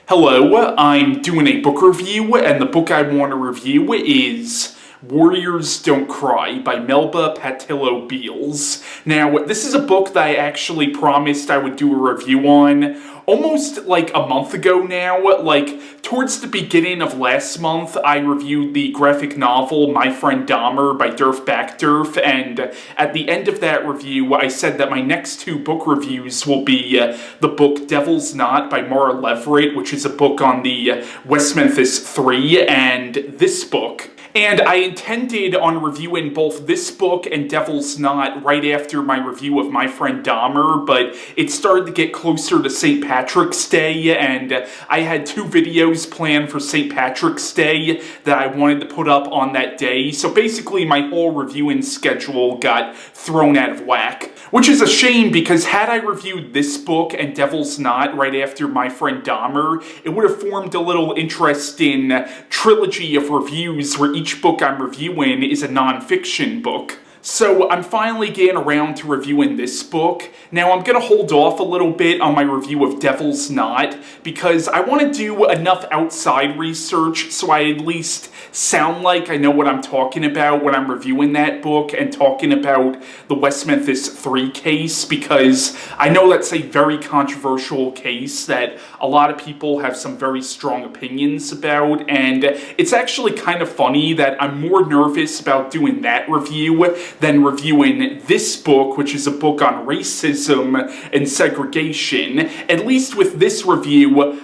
Hello, I'm doing a book review, and the book I want to review is Warriors Don't Cry by Melba Pattillo Beals. Now, this is a book that I actually promised I would do a review on almost like a month ago now. Like, towards the beginning of last month, I reviewed the graphic novel My Friend Dahmer by Derf Backderf, and at the end of that review, I said that my next two book reviews will be the book Devil's Knot by Mara Leverett, which is a book on the West Memphis Three, and this book. And I intended on reviewing both this book and Devil's Knot right after my review of My Friend Dahmer, but it started to get closer to St. Patrick's Day, and I had two videos planned for St. Patrick's Day that I wanted to put up on that day, so basically my whole reviewing schedule got thrown out of whack. Which is a shame, because had I reviewed this book and Devil's Knot right after My Friend Dahmer, it would have formed a little interesting trilogy of reviews where each book I'm reviewing is a non-fiction book. So I'm finally getting around to reviewing this book. Now I'm going to hold off a little bit on my review of Devil's Knot because I want to do enough outside research so I at least sound like I know what I'm talking about when I'm reviewing that book and talking about the West Memphis 3 case, because I know that's a very controversial case that a lot of people have some very strong opinions about, and it's actually kind of funny that I'm more nervous about doing that review than reviewing this book, which is a book on racism and segregation. At least with this review,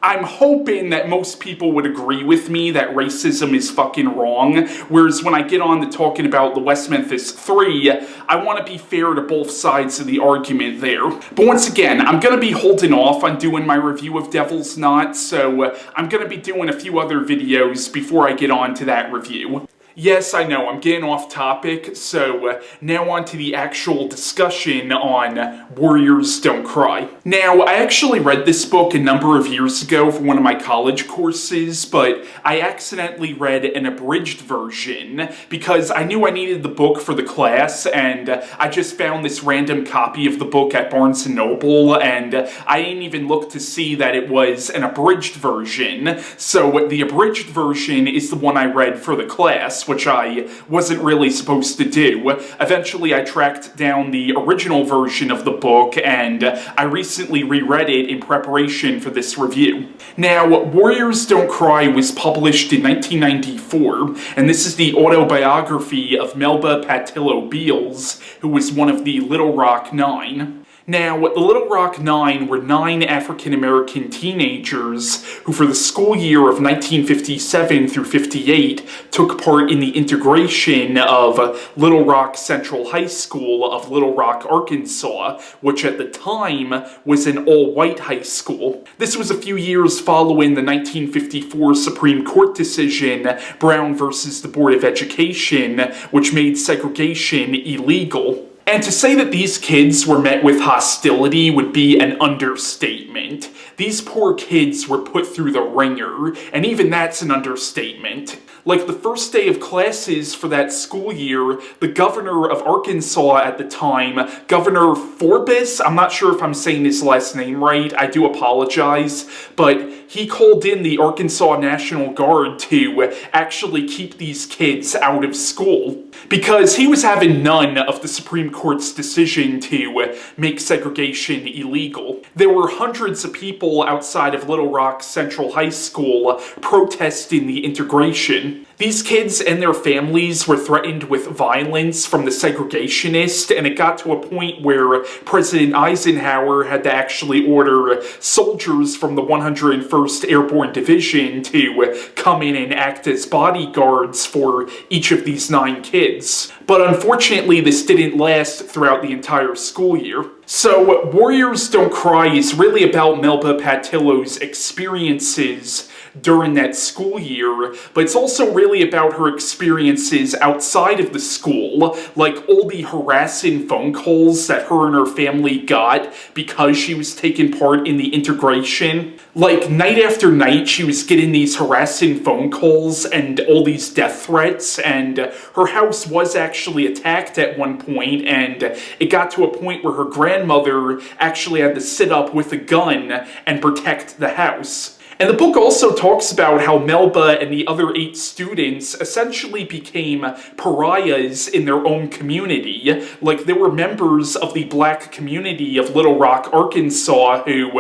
I'm hoping that most people would agree with me that racism is fucking wrong, whereas when I get on to talking about the West Memphis 3, I want to be fair to both sides of the argument there. But once again, I'm going to be holding off on doing my review of Devil's Knot, so I'm going to be doing a few other videos before I get on to that review. Yes, I know, I'm getting off topic, so now on to the actual discussion on Warriors Don't Cry. Now, I actually read this book a number of years ago for one of my college courses, but I accidentally read an abridged version because I knew I needed the book for the class, and I just found this random copy of the book at Barnes & Noble, and I didn't even look to see that it was an abridged version. So the abridged version is the one I read for the class, which I wasn't really supposed to do. Eventually I tracked down the original version of the book, and I recently reread it in preparation for this review. Now, Warriors Don't Cry was published in 1994, and this is the autobiography of Melba Pattillo Beals, who was one of the Little Rock Nine. Now, the Little Rock Nine were 9 African-American teenagers who, for the school year of 1957 through 58, took part in the integration of Little Rock Central High School of Little Rock, Arkansas, which at the time was an all-white high school. This was a few years following the 1954 Supreme Court decision, Brown versus the Board of Education, which made segregation illegal. And to say that these kids were met with hostility would be an understatement. These poor kids were put through the ringer, and even that's an understatement. Like, the first day of classes for that school year, the governor of Arkansas at the time, Governor Forbes, I'm not sure if I'm saying his last name right, I do apologize, but he called in the Arkansas National Guard to actually keep these kids out of school, because he was having none of the Supreme Court's decision to make segregation illegal. There were hundreds of people outside of Little Rock Central High School protesting the integration. These kids and their families were threatened with violence from the segregationists, and it got to a point where President Eisenhower had to actually order soldiers from the 101st Airborne Division to come in and act as bodyguards for each of these 9 kids. But unfortunately, this didn't last throughout the entire school year. So, Warriors Don't Cry is really about Melba Pattillo's experiences during that school year, but it's also really about her experiences outside of the school, like all the harassing phone calls that her and her family got because she was taking part in the integration. Like, night after night, she was getting these harassing phone calls and all these death threats, and her house was actually attacked at one point, and it got to a point where her grandmother actually had to sit up with a gun and protect the house. And the book also talks about how Melba and the other 8 students essentially became pariahs in their own community. Like, they were members of the black community of Little Rock, Arkansas, who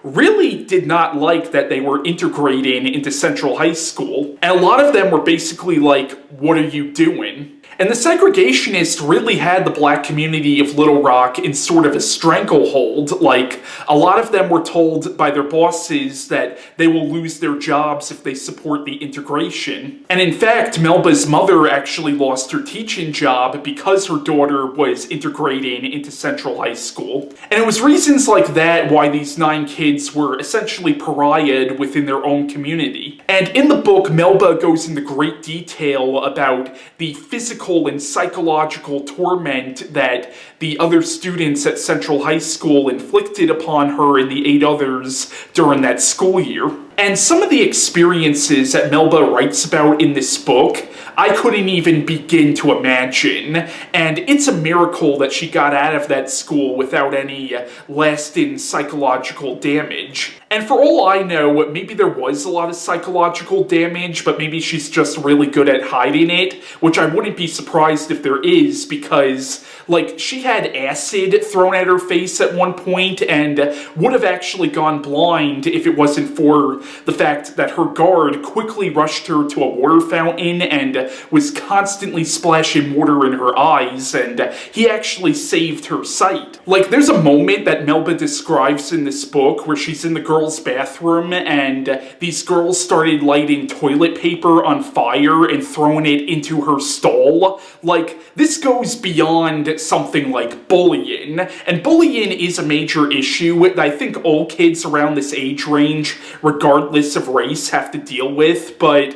really did not like that they were integrating into Central High School. And a lot of them were basically like, "What are you doing?" And the segregationists really had the black community of Little Rock in sort of a stranglehold. Like, a lot of them were told by their bosses that they will lose their jobs if they support the integration. And in fact, Melba's mother actually lost her teaching job because her daughter was integrating into Central High School. And it was reasons like that why these 9 kids were essentially pariahed within their own community. And in the book, Melba goes into great detail about the physical and psychological torment that the other students at Central High School inflicted upon her and the 8 others during that school year. And some of the experiences that Melba writes about in this book, I couldn't even begin to imagine. And it's a miracle that she got out of that school without any lasting psychological damage. And for all I know, maybe there was a lot of psychological damage, but maybe she's just really good at hiding it, which I wouldn't be surprised if there is, because, like, she had acid thrown at her face at one point and would have actually gone blind if it wasn't for the fact that her guard quickly rushed her to a water fountain and was constantly splashing water in her eyes, and he actually saved her sight. Like, there's a moment that Melba describes in this book where she's in the girls' bathroom and these girls started lighting toilet paper on fire and throwing it into her stall. Like, this goes beyond something like bullying, and bullying is a major issue that I think all kids around this age range, regardless of race, have to deal with, but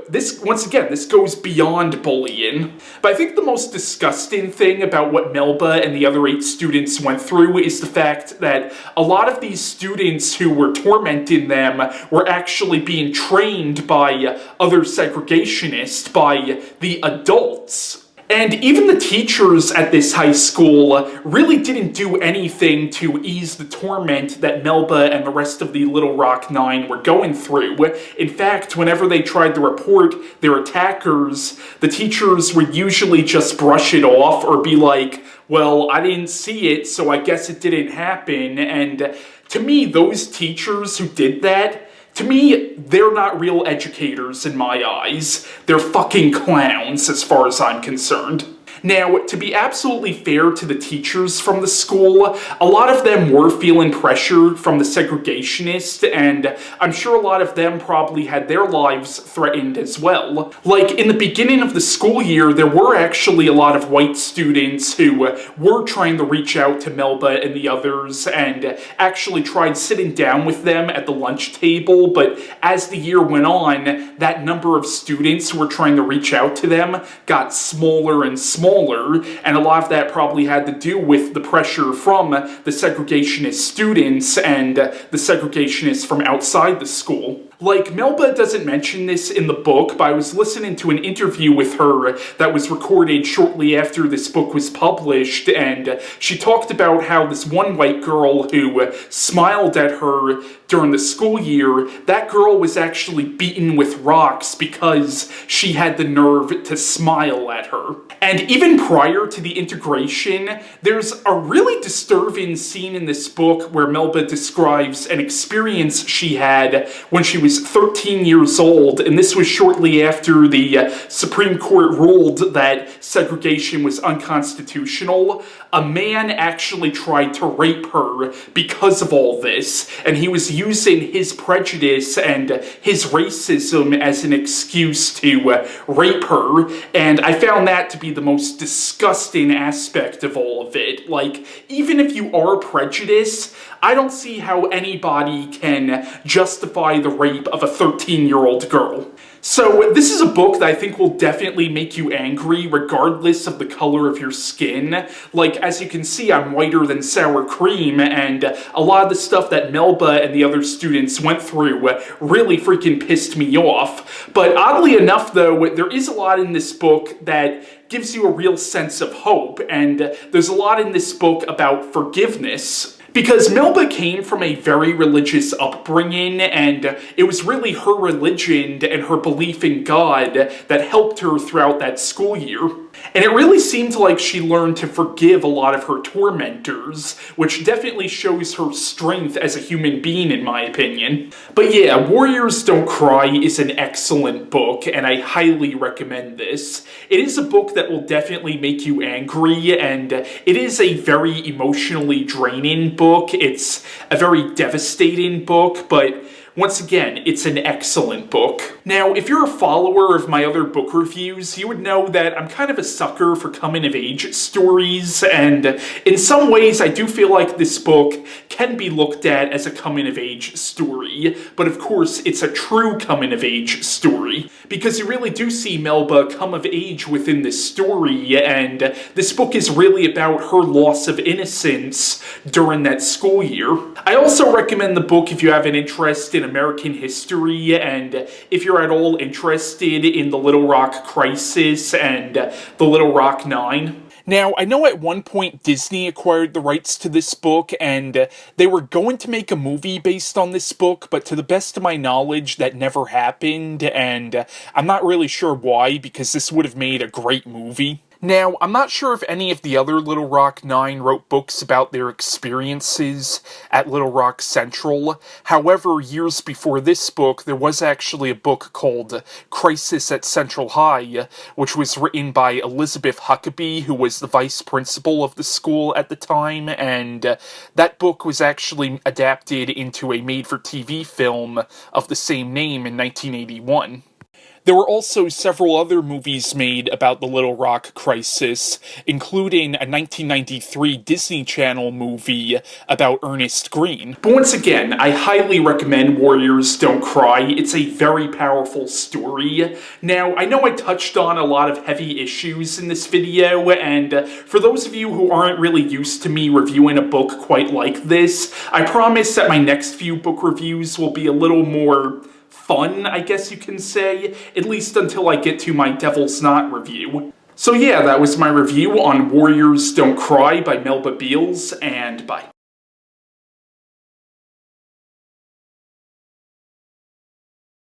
this, once again, this goes beyond bullying. But I think the most disgusting thing about what Melba and the other 8 students went through is the fact that a lot of these students who were tormenting them were actually being trained by other segregationists, by the adults. And even the teachers at this high school really didn't do anything to ease the torment that Melba and the rest of the Little Rock 9 were going through. In fact, whenever they tried to report their attackers, the teachers would usually just brush it off or be like, "Well, I didn't see it, so I guess it didn't happen." And to me, those teachers who did that, to me, they're not real educators in my eyes. They're fucking clowns as far as I'm concerned. Now, to be absolutely fair to the teachers from the school, a lot of them were feeling pressure from the segregationists, and I'm sure a lot of them probably had their lives threatened as well. Like, in the beginning of the school year, there were actually a lot of white students who were trying to reach out to Melba and the others and actually tried sitting down with them at the lunch table, but as the year went on, that number of students who were trying to reach out to them got smaller and smaller. And a lot of that probably had to do with the pressure from the segregationist students and the segregationists from outside the school. Like, Melba doesn't mention this in the book, but I was listening to an interview with her that was recorded shortly after this book was published, and she talked about how this one white girl who smiled at her during the school year, that girl was actually beaten with rocks because she had the nerve to smile at her. And even prior to the integration, there's a really disturbing scene in this book where Melba describes an experience she had when she was 13 years old, and this was shortly after the Supreme Court ruled that segregation was unconstitutional. A man actually tried to rape her because of all this, and he was using his prejudice and his racism as an excuse to rape her, and I found that to be the most disgusting aspect of all of it. Like, even if you are prejudiced, I don't see how anybody can justify the rape of a 13-year-old girl. So this is a book that I think will definitely make you angry regardless of the color of your skin. Like, as you can see, I'm whiter than sour cream, and a lot of the stuff that Melba and the other students went through really freaking pissed me off. But oddly enough, though, there is a lot in this book that gives you a real sense of hope, and there's a lot in this book about forgiveness. Because Melba came from a very religious upbringing, and it was really her religion and her belief in God that helped her throughout that school year. And it really seemed like she learned to forgive a lot of her tormentors, which definitely shows her strength as a human being, in my opinion. But yeah, Warriors Don't Cry is an excellent book, and I highly recommend this. It is a book that will definitely make you angry, and it is a very emotionally draining book. It's a very devastating book, but once again, it's an excellent book. Now, if you're a follower of my other book reviews, you would know that I'm kind of a sucker for coming-of-age stories, and in some ways I do feel like this book can be looked at as a coming-of-age story, but of course it's a true coming-of-age story, because you really do see Melba come of age within this story, and this book is really about her loss of innocence during that school year. I also recommend the book if you have an interest in American history, and if you're at all interested in the Little Rock Crisis and the Little Rock Nine. Now, I know at one point Disney acquired the rights to this book, and they were going to make a movie based on this book, but to the best of my knowledge, that never happened, and I'm not really sure why, because this would have made a great movie. Now, I'm not sure if any of the other Little Rock Nine wrote books about their experiences at Little Rock Central. However, years before this book, there was actually a book called Crisis at Central High, which was written by Elizabeth Huckabee, who was the vice principal of the school at the time, and that book was actually adapted into a made-for-TV film of the same name in 1981. There were also several other movies made about the Little Rock Crisis, including a 1993 Disney Channel movie about Ernest Green. But once again, I highly recommend Warriors Don't Cry. It's a very powerful story. Now, I know I touched on a lot of heavy issues in this video, and for those of you who aren't really used to me reviewing a book quite like this, I promise that my next few book reviews will be a little more fun, I guess you can say, at least until I get to my Devil's Knot review. So yeah, that was my review on Warriors Don't Cry by Melba Beals, and bye.